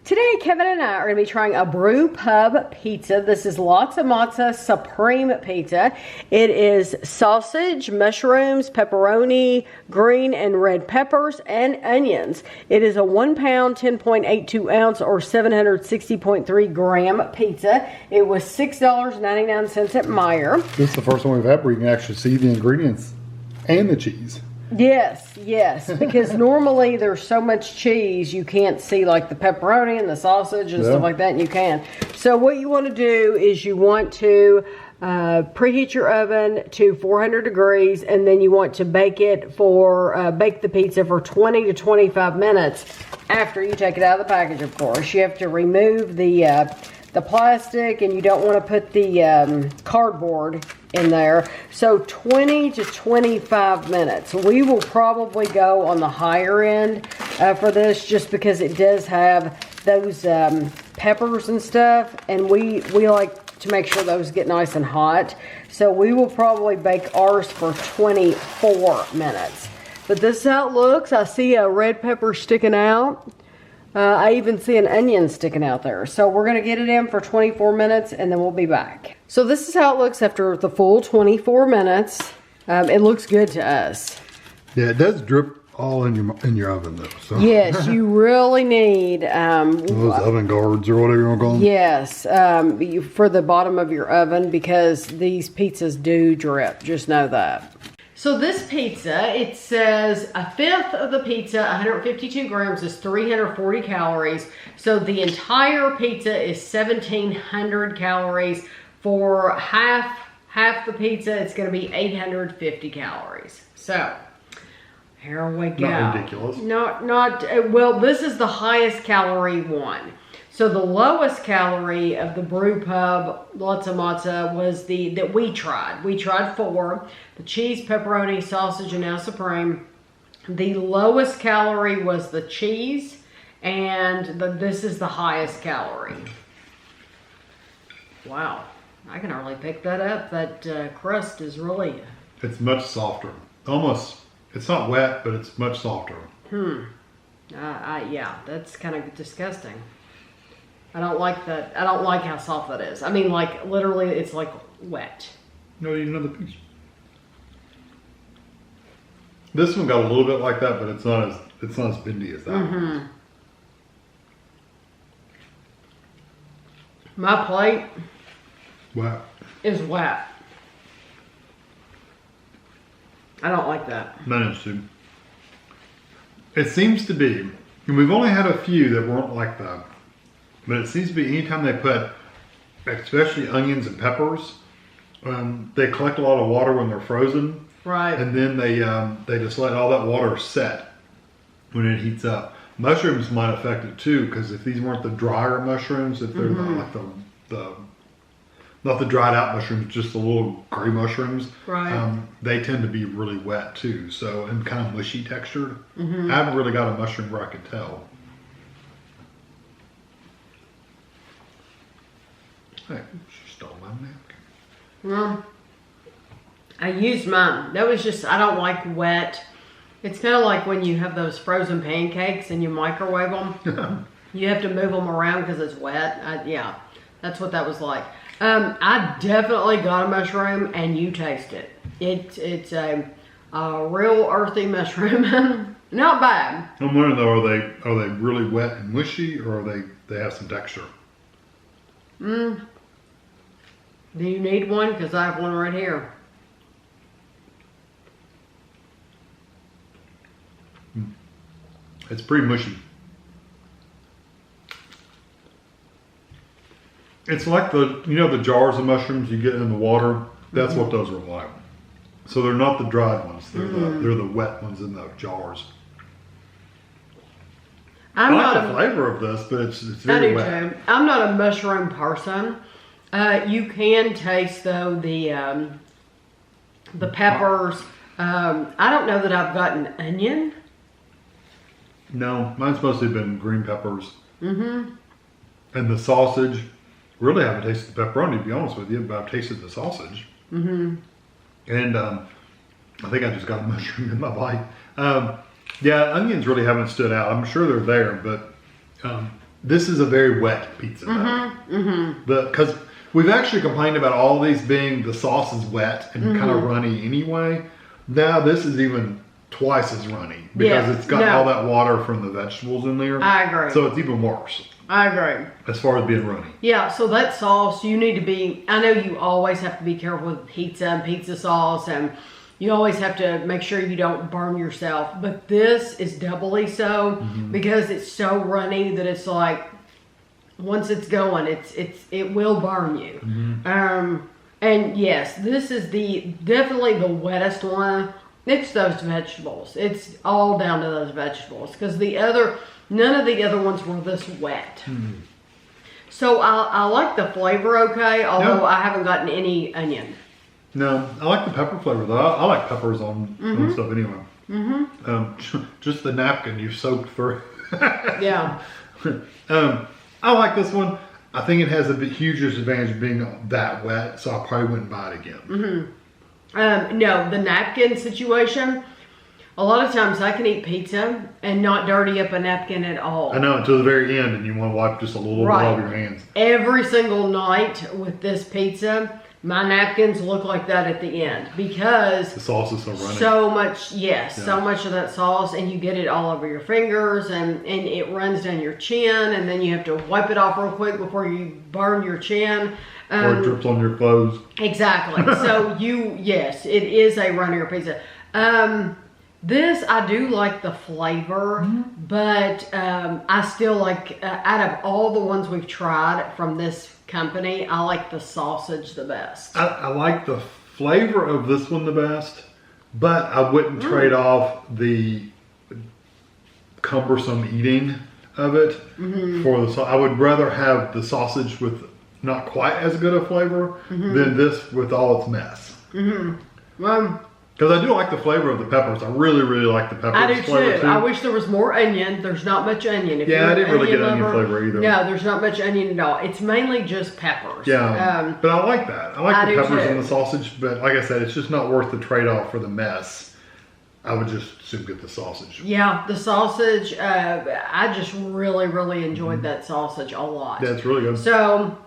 Today, Kevin and I are going to be trying a Brew Pub pizza. This is Lotzza Motzza Supreme Pizza. It is sausage, mushrooms, pepperoni, green and red peppers, and onions. It is a 1 pound, 10.82 ounce, or 760.3 gram pizza. It was $6.99 at Meijer. This is the first one we've had where you can actually see the ingredients and the cheese. Yes, because normally there's so much cheese you can't see like the pepperoni and the sausage and stuff like that, and you can. So what you want to do is you want to preheat your oven to 400 degrees, and then you want to bake it for bake the pizza for 20 to 25 minutes after you take it out of the package. Of course, you have to remove the plastic, and you don't want to put the cardboard in there. So 20 to 25 minutes. We will probably go on the higher end for this, just because it does have those peppers and stuff, and we like to make sure those get nice and hot. So we will probably bake ours for 24 minutes. But this is how it looks. I see a red pepper sticking out. I even see an onion sticking out there. So we're going to get it in for 24 minutes and then we'll be back. So this is how it looks after the full 24 minutes. It looks good to us. Yeah, it does drip all in your oven though. So. Yes, you really need those oven guards or whatever you want to call them. Yes, for the bottom of your oven, because these pizzas do drip. Just know that. So this pizza, it says a fifth of the pizza, 152 grams, is 340 calories. So the entire pizza is 1,700 calories. For half the pizza, it's going to be 850 calories. So here we go. Not ridiculous. Well, this is the highest calorie one. So the lowest calorie of the Brew Pub Lotzza Motzza was that we tried. We tried 4. The cheese, pepperoni, sausage, and now supreme. The lowest calorie was the cheese, and this is the highest calorie. Wow, I can hardly pick that up. That crust is really... It's much softer. Almost, it's not wet, but it's much softer. Yeah, that's kind of disgusting. I don't like that. I don't like how soft that is. I mean, like, literally, it's like wet. No, you know the piece. This one got a little bit like that, but it's not as bendy as that one. My plate Wow. is wet. I don't like that. Mine is too. It seems to be, and we've only had a few that weren't like that, but it seems to be anytime they put, especially onions and peppers, they collect a lot of water when they're frozen. Right. And then they just let all that water set when it heats up. Mushrooms might affect it too, because if these weren't the drier mushrooms, if they're like not the dried out mushrooms, just the little gray mushrooms, right. They tend to be really wet too. So, and kind of mushy textured. I haven't really got a mushroom where I can tell. Hey, she stole my napkin. Well, I used mine. That was just, I don't like wet. It's kind of like when you have those frozen pancakes and you microwave them. You have to move them around because it's wet. Yeah, that's what that was like. I definitely got a mushroom, and you taste it. It's a real earthy mushroom. Not bad. I'm wondering though, are they really wet and mushy, or are they have some texture? Do you need one? Because I have one right here. It's pretty mushy. It's like the jars of mushrooms you get in the water. That's what those are like. So they're not the dried ones. They're the wet ones in the jars. I like the flavor of this, but it's very wet. I do too. I'm not a mushroom person. You can taste though the peppers. I don't know that I've gotten onion. No, mine's mostly been green peppers. And the sausage. Really haven't tasted the pepperoni, to be honest with you, but I've tasted the sausage. And I think I just got a mushroom in my bite. Yeah, onions really haven't stood out. I'm sure they're there, but This is a very wet pizza dough. Because we've actually complained about all these being the sauce is wet and kind of runny anyway. Now this is even twice as runny because it's got all that water from the vegetables in there. I agree. So it's even worse. I agree. As far as being runny. Yeah, so that sauce, you need to be, I know you always have to be careful with pizza and pizza sauce, and you always have to make sure you don't burn yourself. But this is doubly so because it's so runny that it's like, once it's going, it will burn you. And yes, this is definitely the wettest one. It's those vegetables. It's all down to those vegetables because none of the other ones were this wet. So I like the flavor okay, although I haven't gotten any onion. No, I like the pepper flavor though. I like peppers on stuff anyway. Just the napkin you soaked through. Yeah. I like this one. I think it has a huge advantage of being that wet, so I probably wouldn't buy it again. No, the napkin situation, a lot of times I can eat pizza and not dirty up a napkin at all. I know, until the very end, and you want to wipe just a little bit off your hands. Every single night with this pizza, my napkins look like that at the end because the sauce is so runny. So much, so much of that sauce, and you get it all over your fingers, and it runs down your chin, and then you have to wipe it off real quick before you burn your chin. Or it drips on your clothes. Exactly. So yes, it is a runnier pizza. This, I do like the flavor, but I still like, out of all the ones we've tried from this company, I like the sausage the best. I like the flavor of this one the best, but I wouldn't trade off the cumbersome eating of it for the sauce. I would rather have the sausage with not quite as good a flavor than this with all its mess. Because I do like the flavor of the peppers. I really, really like the peppers. I do too. I wish there was more onion. There's not much onion. If I didn't really get onion flavor either. No, there's not much onion at all. It's mainly just peppers. Yeah, but I like that. I like the peppers and the sausage, but like I said, it's just not worth the trade-off for the mess. I would just soon get the sausage. Yeah, the sausage, I just really, really enjoyed that sausage a lot. Yeah, it's really good. So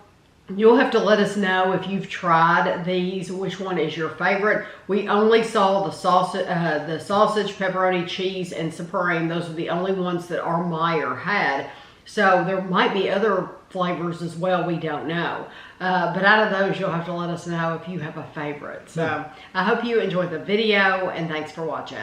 you'll have to let us know if you've tried these, which one is your favorite. We only saw the sausage, pepperoni, cheese, and supreme. Those are the only ones that our Meijer had. So there might be other flavors as well, we don't know. But out of those, you'll have to let us know if you have a favorite. So I hope you enjoyed the video, and thanks for watching.